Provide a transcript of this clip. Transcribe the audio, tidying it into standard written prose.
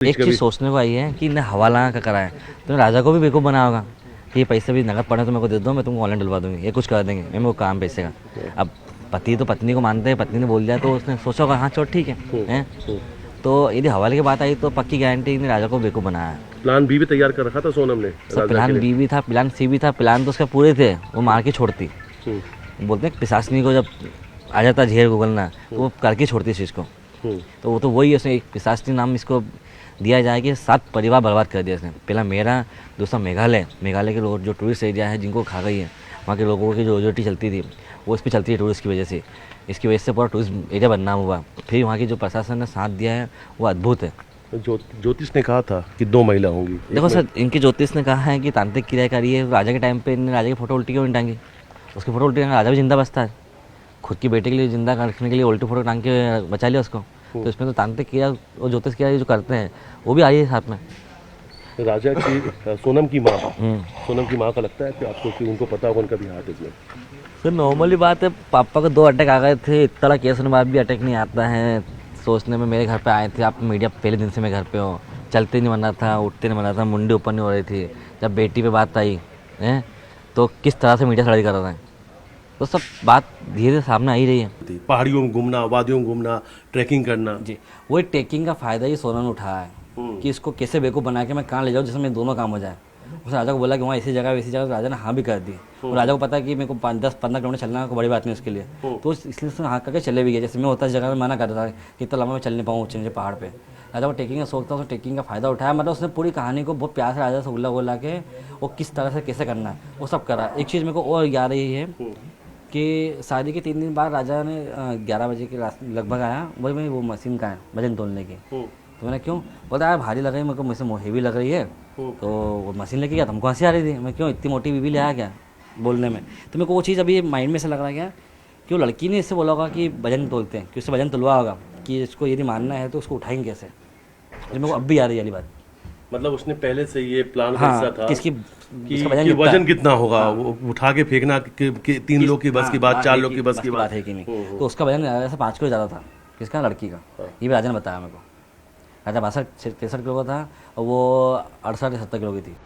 एक चीज़ सोचने को आई है कि इन्हें हवाला का करा है, तो राजा को भी बेवकूफ़ बना होगा कि ये पैसे भी नकद पड़े तो मेरे को दे दो, मैं तुमको ऑनलाइन डलवा दूंगी, ये कुछ कर देंगे, मैं वो काम पैसे का। अब पति तो पत्नी को मानते हैं, पत्नी ने बोल दिया तो उसने सोचा होगा हाँ चलो ठीक है। तो यदि हवाले की बात आई तो पक्की गारंटी ने राजा को बेवकूफ़ बनाया है। प्लान बी भी तैयार कर रखा था सोनम ने। सब प्लान बी भी था, प्लान सी भी था, प्लान तो उसके पूरे थे, वो मार के छोड़ती। बोलते हैं पिशाचनी को जब आ जाता झेर गुगलना तो वो करके छोड़ती इस चीज़ को। तो वो तो वही है, उसने एक पिशाचनी नाम इसको दिया जाए कि 7 परिवार बर्बाद कर दिया इसने। पहला मेरा, दूसरा मेघालय के लोग जो टूरिस्ट एरिया है जिनको खा गई है, वहाँ के लोगों की जो रोजी चलती थी वो इस पर चलती है टूरिस्ट की वजह से। इसकी वजह से पूरा टूरिस्ट एरिया बदनाम हुआ। फिर वहाँ की जो प्रशासन ने साथ दिया है वो अद्भुत है। ज्योतिष ने कहा था कि 2 महिला होंगी। देखो सर, इनके ज्योतिष ने कहा है कि तांत्रिक क्रियाकारी है। राजा के टाइम पे इन्हें राजा की फोटो उल्टी क्यों नहीं टांगी? उसकी फोटो उल्टी टांगा, राजा भी जिंदा बचता है। खुद की बेटे के लिए जिंदा रखने के लिए उल्टी फोटो टांग के बचा लिया उसको। तो इसमें तो तांत्रिक क्रिया और ज्योतिष क्रिया जो करते हैं वो भी आई है साथ में। राजा की सोनम की माँ का लगता है कि आपको कि उनको पता होगा उनका भी हाथ इसमें। सर नॉर्मली बात है, पापा को 2 अटैक आ गए थे, इतना केस होने के बाद भी अटैक नहीं आता है। सोचने में मेरे घर पे आए थे, आप मीडिया पहले दिन से मैं घर पे हो, चलते नहीं बना था, उठते नहीं बना था, मुंडी ऊपर नहीं हो रही थी। जब बेटी पे बात आई है तो किस तरह से मीडिया लड़ाई कर रहा है, तो सब बात धीरे धीरे सामने आ ही रही है। पहाड़ियों में घूमना, वादियों में घूमना, ट्रैकिंग करना। जी, वही ट्रैकिंग का फ़ायदा ही सोनम ने उठाया है कि इसको कैसे बेवकूफ़ बना के मैं कहाँ ले जाऊँ जिसमें मेरे दोनों काम हो जाए। उसने राजा को बोला कि वहाँ ऐसी जगह वैसी जगह, तो राजा ने हाँ भी कर दी। और राजा को पता है कि मेरे को 10-15 किलोमीटर चलना कोई बड़ी बात नहीं उसके लिए, तो इसलिए उसने हाँ करके चले भी गए। जैसे मैं होता इस जगह में मना करता था कि इतना लंबा मैं चल नहीं पाऊँ ऊँचे नीचे पहाड़ पर। राजा को ट्रैकिंग का शौक था, उसने ट्रैकिंग का फ़ायदा उठाया। मतलब उसने पूरी कहानी को बहुत प्यार से राजा से उल्ला के वो किस तरह से कैसे करना है वो सब करा। एक चीज़ मेरे को और याद रही है कि शादी के 3 दिन बाद राजा ने 11 बजे के लगभग आया, वही भाई वो मशीन का है वजन तोलने की। तो मैंने क्यों बोला, यार भारी लग रही है मेरे को, मुझसे हेवी लग रही है। तो वो मशीन लेके गया, तुमको हंसी आ रही थी, मैं क्यों इतनी मोटी बीवी ले आया क्या बोलने में। तो मेरे को वो चीज़ अभी माइंड में से लग रहा है कि वो लड़की ने इससे बोला होगा कि वजन तोलते हैं, कि उससे वजन तुलवा होगा कि इसको यदि मानना है तो उसको उठाएंगे कैसे। तो मेरे को अब भी याद है वाली बात। मतलब उसने पहले से ये प्लान हाँ, कैसा था किसकी कि वजन कितना होगा, वो उठा के फेंकना कि 3 लोग की बस की बात, 4 लोग की बस की बात है कि नहीं। तो उसका वजन ऐसा 5 किलो ज़्यादा था, किसका, लड़की का। ये भी राजा ने बताया मेरे को। राजा 62-63 किलो का था और वो 68-70 किलो की थी।